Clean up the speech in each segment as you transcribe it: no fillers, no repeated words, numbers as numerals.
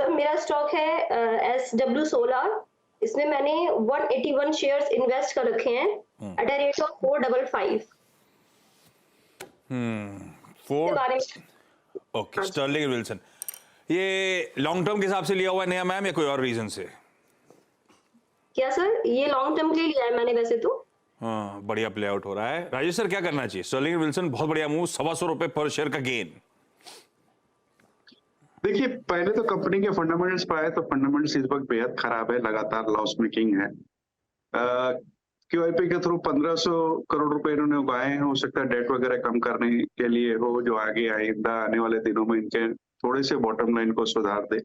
Sir मेरा stock है SW16। इसमें मैंने 181 शेयर्स इन्वेस्ट कर रखे हैं एट अ रेट ऑफ 455। इसके फोर बारे में ओके। हाँ जी। स्टर्लिंग विल्सन, ये लॉन्ग टर्म के हिसाब से लिया हुआ है नया मैम, या कोई और रीजन से? क्या सर, ये लॉन्ग टर्म के लिए लिया है मैंने वैसे तो। हाँ, बढ़िया प्ले आउट हो रहा है। राजेश सर, क्या करना चाहिए? स्टर्लिंग विल्सन बहुत बढ़िया मूव, ₹125 पर शेयर का गेन। देखिए, पहले तो कंपनी के फंडामेंटल्स पर आए तो फंडामेंटल्स इस वक्त बेहद खराब है, लगातार लॉस मेकिंग है। QIP के थ्रू 1500 करोड़ रुपए इन्होंने उगाए हैं। हो सकता है डेट वगैरह कम करने के लिए हो, जो आगे आइंदा आने वाले दिनों में इनके थोड़े से बॉटम लाइन को सुधार दे।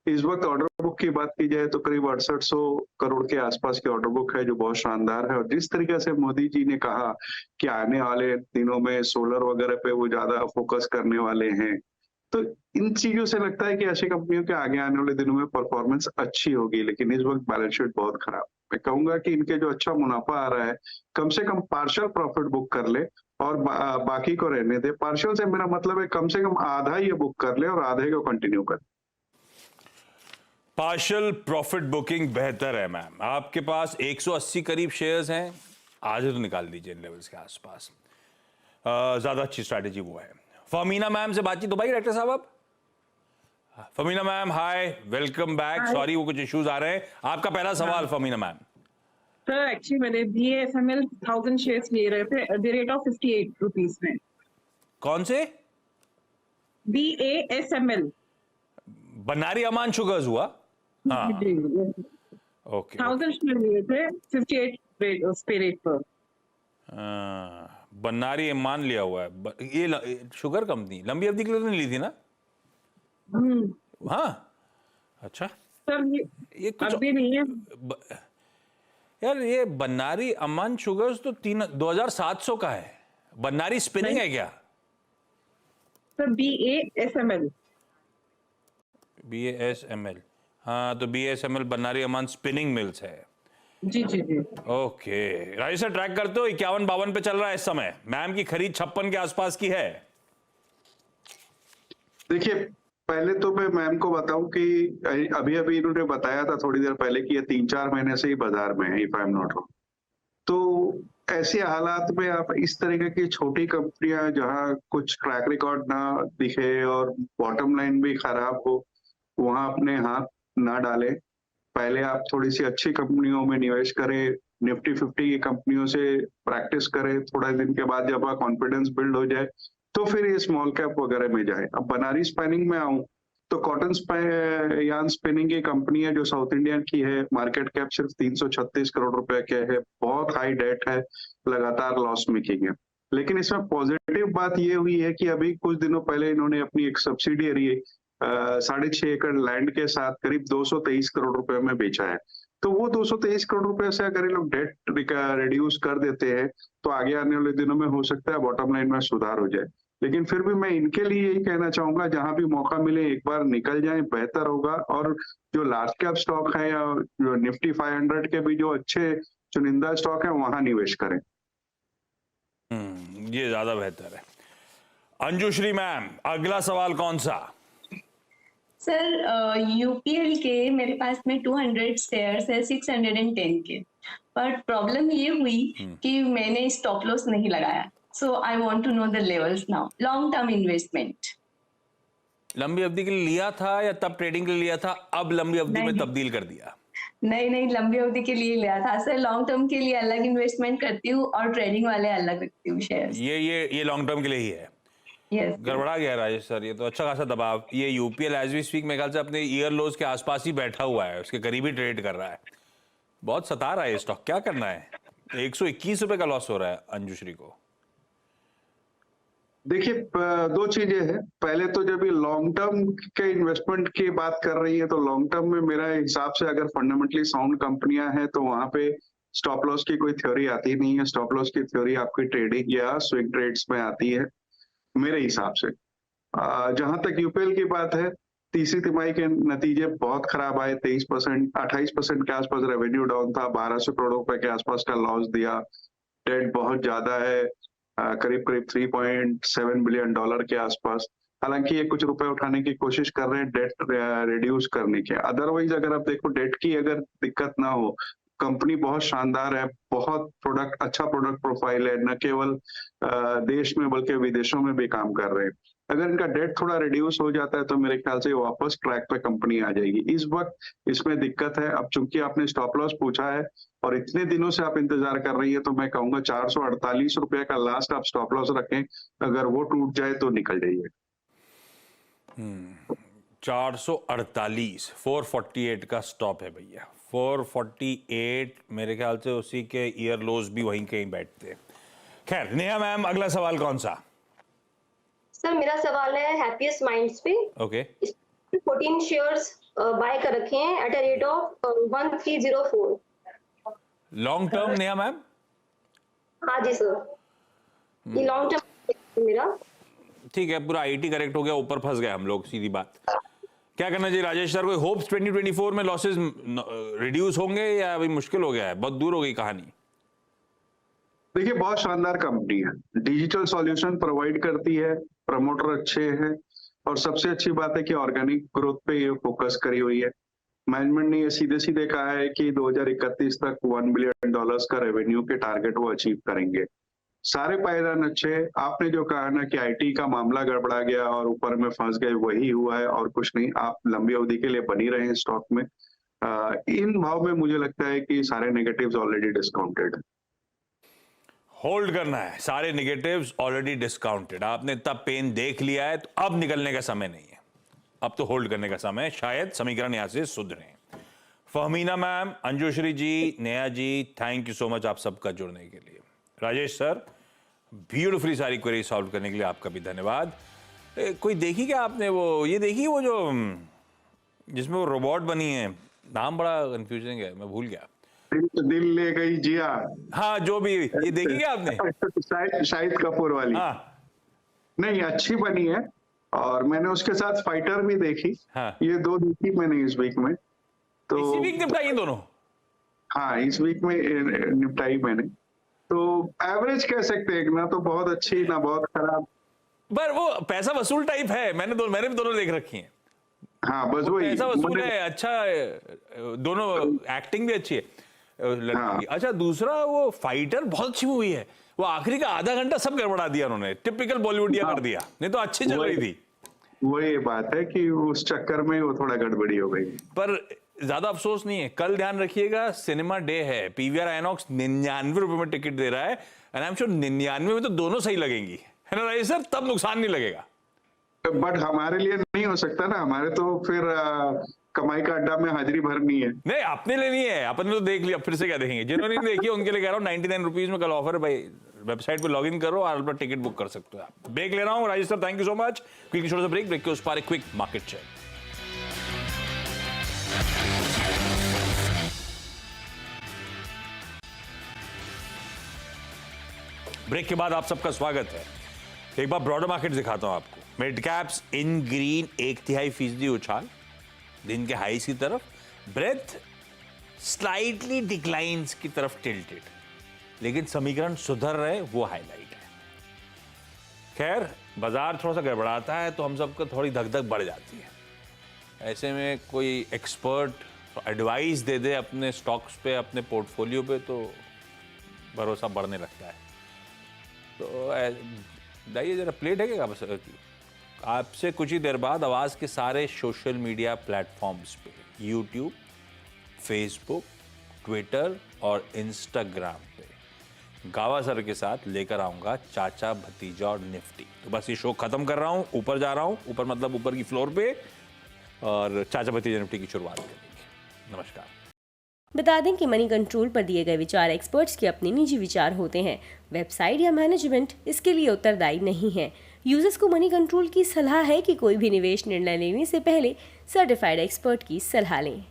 इस वक्त ऑर्डर बुक की बात की जाए तो करीब 6800 करोड़ के आसपास की ऑर्डर बुक है, जो बहुत शानदार है। और जिस तरीके से मोदी जी ने कहा कि आने वाले दिनों में सोलर वगैरह पे वो ज्यादा फोकस करने वाले हैं, तो इन चीजों से लगता है कि ऐसी कंपनियों के आगे आने वाले दिनों में परफॉर्मेंस अच्छी होगी। लेकिन इस वक्त बैलेंस शीट बहुत खराब। मैं कहूंगा कि इनके जो अच्छा मुनाफा आ रहा है, कम से कम पार्शियल प्रॉफिट बुक कर ले और बाकी को रहने दे। पार्शियल से मेरा मतलब है कम से कम आधा ये बुक कर ले और आधे को कंटिन्यू कर। पार्शियल प्रॉफिट बुकिंग बेहतर है मैम। आपके पास 180 करीब शेयर्स हैं, आधे तो निकाल दीजिए इन लेवल्स के आसपास। ज्यादा अच्छी स्ट्रैटेजी वो है। फमीना मैम से बातचीत हो भाई डायरेक्टर साहब आप? Fahmina ma'am hi, welcome back. Sorry वो कुछ इश्यूज आ रहे हैं। आपका पहला सवाल फमीना मैम। सर एक्चुअली मैंने BASML 1000 शेयर्स ले रहे थे at the rate of 58 rupees में। कौन से? BASML बनारी अमान शुगर्स हुआ? हाँ ओके। 1000 शेयर लिए थे 58 रेट उस पे रेट पर। बनारी मान लिया हुआ है ये शुगर कंपनी लंबी अवधि के लिए तो नहीं ली थी ना? हाँ अच्छा सर ये कुछ अभी नहीं है यार। ये बनारी अमान शुगर्स तो 2700 का है। बनारी स्पिनिंग है क्या? सर BASML BASML, हाँ तो BASML बनारी अमान स्पिनिंग मिल्स है। जी जी जी। ओके राजेश सर, ट्रैक करते हो 51-52 पे चल रहा है इस समय। मैम की खरीद 56 के आसपास की है। देखिए, पहले तो मैं मैम को बताऊं कि अभी अभी इन्होंने बताया था थोड़ी देर पहले कि ये 3-4 महीने से ही बाजार में है, if I am not wrong. तो ऐसे हालात में आप इस तरीके की छोटी कंपनियां जहां कुछ ट्रैक रिकॉर्ड ना दिखे और बॉटम लाइन भी खराब हो, वहां अपने हाथ ना डालें। पहले आप थोड़ी सी अच्छी कंपनियों में निवेश करें, निफ्टी 50 की कंपनियों से प्रैक्टिस करें। थोड़ा दिन के बाद जब कॉन्फिडेंस बिल्ड हो जाए तो फिर ये स्मॉल कैप वगैरह में जाए। अब बनारी स्पिनिंग में आऊं तो कॉटन यार्न स्पिनिंग की कंपनी है जो साउथ इंडियन की है। मार्केट कैप सिर्फ 336 करोड़ रुपए के है, बहुत हाई डेट है, लगातार लॉस मेकिंग है। लेकिन इसमें पॉजिटिव बात ये हुई है कि अभी कुछ दिनों पहले इन्होंने अपनी एक सब्सिडियरी 6.5 एकड़ लैंड के साथ करीब 223 करोड़ रुपए में बेचा है। तो वो 223 करोड़ रुपए से अगर ये लोग डेट रिड्यूस कर देते हैं तो आगे आने वाले दिनों में हो सकता है बॉटम लाइन में सुधार हो जाए। लेकिन फिर भी मैं इनके लिए यही कहना चाहूंगा, जहां भी मौका मिले एक बार निकल जाए, बेहतर होगा। और जो लार्ज कैप स्टॉक है या जो निफ्टी 500 के भी जो अच्छे चुनिंदा स्टॉक है वहां निवेश करें। ये ज्यादा बेहतर है। अंजुश्री मैम, अगला सवाल कौन सा? सर UPL के मेरे पास में 200 शेयर्स है 610 के, पर प्रॉब्लम ये हुई कि मैंने स्टॉप लॉस नहीं लगाया। So I want to know the levels now. Long term investment. लंबी अवधि के लिए लिया था या तब ट्रेडिंग के लिए लिया था, अब लंबी अवधि में तब्दील कर दिया? नहीं, लंबी अवधि के लिए लिया था सर। लॉन्ग टर्म के लिए अलग इन्वेस्टमेंट करती हूँ और ट्रेडिंग वाले अलग रखती हूँ शेयर्स। ये लॉन्ग टर्म के लिए ही है। Yes, गड़बड़ा गया राजेश सर, ये तो अच्छा खासा दबाव। ये UPL एज वी स्पीक मेरे ख्याल से अपने ईयर लोज के आसपास ही बैठा हुआ है, उसके करीब ही ट्रेड कर रहा है। बहुत सता रहा है ये स्टॉक, क्या करना है? 121 रुपए का लॉस हो रहा है अंजुश्री को। देखिए, दो चीजें हैं। पहले तो जब ये लॉन्ग टर्म के इन्वेस्टमेंट की बात कर रही है तो लॉन्ग टर्म में मेरा हिसाब से अगर फंडामेंटली साउंड कंपनियां हैं तो वहां पे स्टॉप लॉस की कोई थ्योरी आती नहीं है। स्टॉप लॉस की थ्योरी आपकी ट्रेडिंग या स्विंग ट्रेड्स में आती है मेरे हिसाब से। जहां तक UPL की बात है, तीसरी तिमाही के नतीजे बहुत खराब आए। 28% के आसपास रेवेन्यू डाउन था, 1200 करोड़ रुपए के आसपास का लॉस दिया। डेट बहुत ज्यादा है, करीब 3.7 बिलियन डॉलर के आसपास। हालांकि ये कुछ रुपए उठाने की कोशिश कर रहे हैं डेट रिड्यूस करने के। अदरवाइज अगर आप देखो डेट की अगर दिक्कत ना हो, कंपनी बहुत शानदार है, बहुत प्रोडक्ट, अच्छा प्रोडक्ट प्रोफाइल है, न केवल देश में बल्कि विदेशों में भी काम कर रहे हैं। अगर इनका डेट थोड़ा रिड्यूस हो जाता है तो मेरे ख्याल से वापस ट्रैक पे कंपनी आ जाएगी। इस वक्त इसमें दिक्कत है। अब चूंकि आपने स्टॉप लॉस पूछा है और इतने दिनों से आप इंतजार कर रही है, तो मैं कहूंगा 448 रुपए का लास्ट आप स्टॉप लॉस रखें, अगर वो टूट जाए तो निकल जाइए। 448, 448 का स्टॉप है भैया। 448 मेरे ख्याल से उसी के ईयर लोज भी वहीं कहीं बैठते हैं। खैर नेहा मैम, अगला सवाल कौन सा? सर मेरा सवाल है हैप्पीएस्ट माइंड्स पे। ओके 14 शेयर्स बाय कर रखे हैं at a rate of 1304। Long term Neha ma'am? हाँ जी सर, ये लॉन्ग टर्म मेरा। ठीक है, पूरा आईटी करेक्ट हो गया, ऊपर फंस गए हम लोग, सीधी बात। क्या करना चाहिए राजेश सर? कोई होप्स 2024 में लॉसेस रिड्यूस होंगे या अभी मुश्किल हो गया है, बहुत दूर हो गई कहानी? देखिए बहुत शानदार कंपनी है, डिजिटल सॉल्यूशन प्रोवाइड करती है, प्रमोटर अच्छे हैं और सबसे अच्छी बात है कि ऑर्गेनिक ग्रोथ पे ये फोकस करी हुई है। मैनेजमेंट ने ये सीधे सीधे कहा है कि 2031 तक $1 बिलियन का रेवेन्यू के टारगेट वो अचीव करेंगे। सारे पायदान अच्छे। आपने जो कहा ना कि आईटी का मामला गड़बड़ा गया और ऊपर में फंस गए, वही हुआ है और कुछ नहीं। आप लंबी अवधि के लिए बनी रहे स्टॉक में। इन भाव में मुझे लगता है कि सारे नेगेटिव्स ऑलरेडी डिस्काउंटेड है। होल्ड करना है, सारे नेगेटिव्स ऑलरेडी डिस्काउंटेड। आपने इतना पेन देख लिया है तो अब निकलने का समय नहीं है, अब तो होल्ड करने का समय है। शायद समीकरण यहां से सुधरे। Fahmina ma'am, Anjushree ji, Neha ji, thank you so much आप सबका जुड़ने के लिए। राजेश सर, ब्यूटीफुली सारी क्वेरी सॉल्व करने के लिए आपका भी धन्यवाद। कोई देखी क्या आपने वो, ये देखी वो जो जिसमें वो रोबोट बनी है, नाम बड़ा कंफ्यूजिंग है, मैं भूल गया। दिल ले गई जिया। हाँ जो भी, ये देखी क्या आपने? शाहिद कपूर वाली। हाँ नहीं, अच्छी बनी है और मैंने उसके साथ फाइटर भी देखी। हाँ। ये दो देखी मैंने इस वीक में। तो इसी वीक निपटाई दोनों? हाँ, इस वीक में निपटाई मैंने। तो एवरेज कह सकते हैं, ना तो बहुत अच्छी ना बहुत खराब, पर वो पैसा वसूल टाइप है। मैंने भी दोनों देख रखी हैं। हाँ बस वही पैसा वसूल है, अच्छा, दोनों एक्टिंग भी अच्छी है लड़की हाँ। की। अच्छा, दूसरा वो फाइटर बहुत अच्छी मूवी है। वो आखिरी का आधा घंटा सब गड़बड़ा दिया उन्होंने, टिपिकल बॉलीवुडिया कर दिया, नहीं तो अच्छी चल रही थी। वही बात है कि उस चक्कर में वो थोड़ा गड़बड़ी हो गई। पर ज्यादा अफसोस नहीं है। कल ध्यान रखिएगा, सिनेमा डे है। पीवीआर आइनॉक्स 99 रुपए में टिकट दे रहा है एंड आई एम श्योर 99 में तो दोनों सही लगेंगी, है ना राजेश सर? तब नुकसान नहीं लगेगा। बट हमारे लिए नहीं हो सकता ना, हमारे तो फिर कमाई का अड्डा में हाजिरी भरनी है। नहीं, अपने लिए नहीं है, अपन ने तो देख लिया, फिर से क्या देखेंगे? जिन्होंने नहीं देखी उनके लिए कह रहा हूँ 99 रुपीज में कल ऑफर है भाई, वेबसाइट पे लॉग इन करो और अपना टिकट बुक कर सकते हो आप। ब्रेक ले रहा हूँ Rajesh sir, thank you so much. Quick छोटा सा ब्रेक के उस पार एक क्विक मार्केट चेक। ब्रेक के बाद आप सबका स्वागत है। एक बार ब्रॉडर मार्केट दिखाता हूं आपको। मिड कैप्स इन ग्रीन 1/3% उछाल दिन के हाईस की तरफ, ब्रेथ स्लाइटली डिक्लाइंस की तरफ टिल्टेड, लेकिन समीकरण सुधर रहे, वो हाईलाइट है। खैर, बाजार थोड़ा सा गड़बड़ाता है तो हम सबको थोड़ी धक धक बढ़ जाती है। ऐसे में कोई एक्सपर्ट एडवाइस दे दे अपने स्टॉक्स पे, अपने पोर्टफोलियो पे, तो भरोसा बढ़ने लगता है। तो दाइए जरा प्लेट है क्या? बस आपसे कुछ ही देर बाद आवाज़ के सारे सोशल मीडिया प्लेटफॉर्म्स पे, यूट्यूब, फेसबुक, ट्विटर और इंस्टाग्राम पे गावा सर के साथ लेकर आऊँगा चाचा भतीजा और निफ्टी। तो बस ये शो ख़त्म कर रहा हूँ, ऊपर जा रहा हूँ, ऊपर मतलब ऊपर की फ्लोर पे, और चाचा भतीजा निफ्टी की शुरुआत करेंगे। नमस्कार। बता दें कि मनी कंट्रोल पर दिए गए विचार एक्सपर्ट्स के अपने निजी विचार होते हैं। वेबसाइट या मैनेजमेंट इसके लिए उत्तरदायी नहीं है। यूजर्स को मनी कंट्रोल की सलाह है कि कोई भी निवेश निर्णय लेने से पहले सर्टिफाइड एक्सपर्ट की सलाह लें।